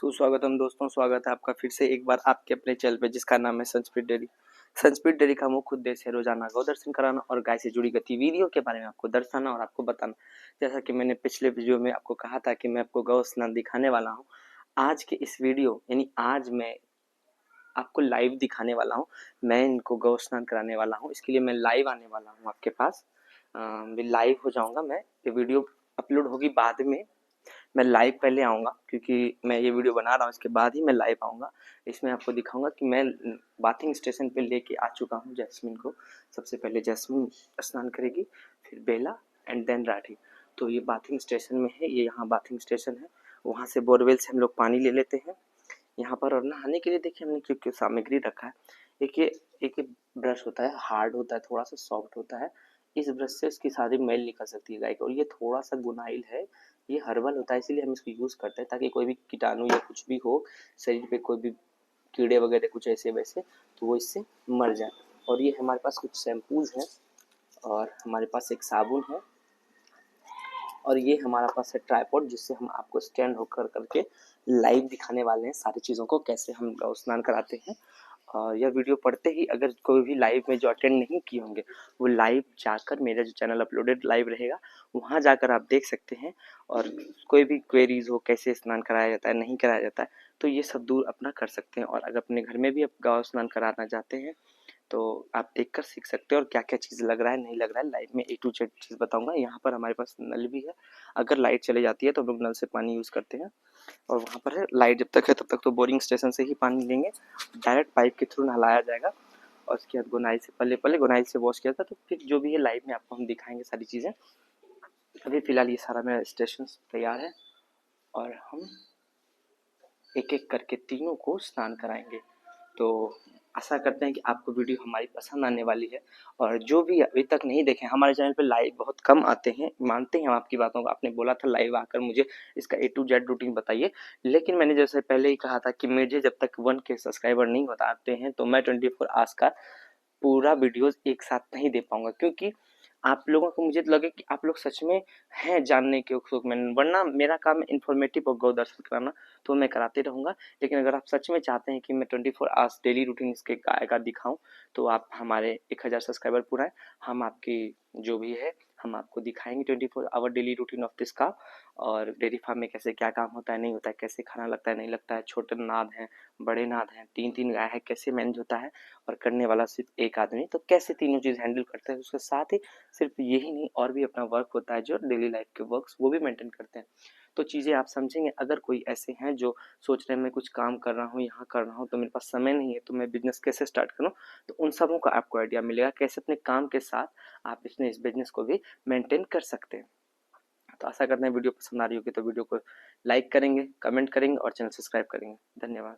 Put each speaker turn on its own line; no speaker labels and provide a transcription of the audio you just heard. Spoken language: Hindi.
सुस्वागतम दोस्तों, स्वागत है आपका फिर से एक बार आपके अपने चैनल पे जिसका नाम है संस्पीड डेयरी। संस्पीड डेयरी का मुख्य उद्देश्य है रोजाना गौ दर्शन कराना और गाय से जुड़ी गतिविधियों के बारे में आपको दर्शाना और आपको बताना। जैसा कि मैंने पिछले वीडियो में आपको कहा था कि मैं आपको गौ स्नान दिखाने वाला हूँ। आज के इस वीडियो यानी आज मैं आपको लाइव दिखाने वाला हूँ। मैं इनको गौ स्नान कराने वाला हूँ, इसके लिए मैं लाइव आने वाला हूँ आपके पास। लाइव हो जाऊंगा मैं, ये वीडियो अपलोड होगी बाद में। मैं लाइव पहले आऊँगा क्योंकि मैं ये वीडियो बना रहा हूँ, इसके बाद ही मैं लाइव आऊँगा। इसमें आपको दिखाऊंगा कि मैं बाथिंग स्टेशन पे लेके आ चुका हूँ जैस्मिन को। सबसे पहले जैस्मिन स्नान करेगी, फिर बेला एंड देन राठी। तो ये बाथिंग स्टेशन में है, ये यहाँ बाथिंग स्टेशन है। वहाँ से बोरवेल से हम लोग पानी ले लेते हैं यहाँ पर। और नहाने के लिए देखिए हमने क्यों सामग्री रखा है। एक ब्रश होता है, हार्ड होता है, थोड़ा सा सॉफ्ट होता है। इस ब्रश से इसकी सारी मैल निकल सकती है गाय की। और ये थोड़ा सा गुनाइल है, ये हर्बल होता है, इसीलिए हम इसको यूज़ करते हैं ताकि कोई भी कीटाणु या कुछ भी हो शरीर पे, कोई भी कीड़े वगैरह कुछ ऐसे वैसे, तो वो इससे मर जाए। और ये हमारे पास कुछ शैम्पूज हैं और हमारे पास एक साबुन है और ये हमारा पास है ट्राइपॉड, जिससे हम आपको स्टैंड होकर करके लाइव दिखाने वाले हैं सारी चीज़ों को, कैसे हम गौ स्नान कराते हैं। और यह वीडियो पढ़ते ही अगर कोई भी लाइव में जो अटेंड नहीं किए होंगे वो लाइव जाकर, मेरा जो चैनल अपलोडेड लाइव रहेगा वहाँ जाकर आप देख सकते हैं। और कोई भी क्वेरीज हो कैसे स्नान कराया जाता है, नहीं कराया जाता है, तो ये सब दूर अपना कर सकते हैं। और अगर अपने घर में भी आप गौ स्नान कराना चाहते हैं तो आप देखकर सीख सकते हो। और क्या क्या चीज़ लग रहा है नहीं लग रहा है लाइव में A to Z चीज़ बताऊंगा। यहाँ पर हमारे पास नल भी है, अगर लाइट चली जाती है तो हम लोग नल से पानी यूज़ करते हैं। और वहाँ पर है लाइट जब तक है तब तक तो बोरिंग स्टेशन से ही पानी लेंगे, डायरेक्ट पाइप के थ्रू नहलाया जाएगा। और उसके बाद गुनाई से पहले गुनाई से वॉश किया था। तो फिर जो भी है लाइव में आपको हम दिखाएंगे सारी चीज़ें। अभी फ़िलहाल ये सारा मेरा स्टेशन तैयार है और हम एक एक करके तीनों को स्नान कराएंगे। तो आशा करते हैं कि आपको वीडियो हमारी पसंद आने वाली है। और जो भी अभी तक नहीं देखे, हमारे चैनल पे लाइव बहुत कम आते हैं, मानते हैं हम आपकी बातों को। आपने बोला था लाइव आकर मुझे इसका A to Z रूटीन बताइए, लेकिन मैंने जैसे पहले ही कहा था कि मुझे जब तक 1K सब्सक्राइबर नहीं बताते हैं तो मैं 24 आवर्स का पूरा वीडियोस एक साथ नहीं दे पाऊंगा। क्योंकि आप लोगों को मुझे लगे कि आप लोग सच में हैं जानने के उत्सुक में, वरना मेरा काम है इन्फॉर्मेटिव और गौ दर्शन कराना, तो मैं कराते रहूँगा। लेकिन अगर आप सच में चाहते हैं कि मैं 24 आवर्स डेली रूटीन इसके गाय का दिखाऊं, तो आप हमारे 1000 सब्सक्राइबर पूरा है, हम आपकी जो भी है हम आपको दिखाएंगे 24 hour daily routine of this का। और डेयरी फार्म में कैसे क्या काम होता है नहीं होता है, कैसे खाना लगता है नहीं लगता है, छोटे नाद हैं, बड़े नाद हैं, 3-3 गाय है, कैसे मैनेज होता है। और करने वाला सिर्फ एक आदमी, तो कैसे तीनों चीज़ हैंडल करते हैं। उसके साथ ही सिर्फ यही नहीं, और भी अपना वर्क होता है जो डेली लाइफ के वर्क्स वो भी मेंटेन करते हैं। तो चीज़ें आप समझेंगे। अगर कोई ऐसे हैं जो सोच रहे हैं मैं कुछ काम कर रहा हूँ, यहाँ कर रहा हूँ, तो मेरे पास समय नहीं है, तो मैं बिजनेस कैसे स्टार्ट करूँ, तो उन सबों का आपको आइडिया मिलेगा कैसे अपने काम के साथ आप इस बिजनेस को भी मेंटेन कर सकते हैं। तो आशा करते हैं वीडियो पसंद आ रही होगी तो वीडियो को लाइक करेंगे, कमेंट करेंगे और चैनल सब्सक्राइब करेंगे। धन्यवाद।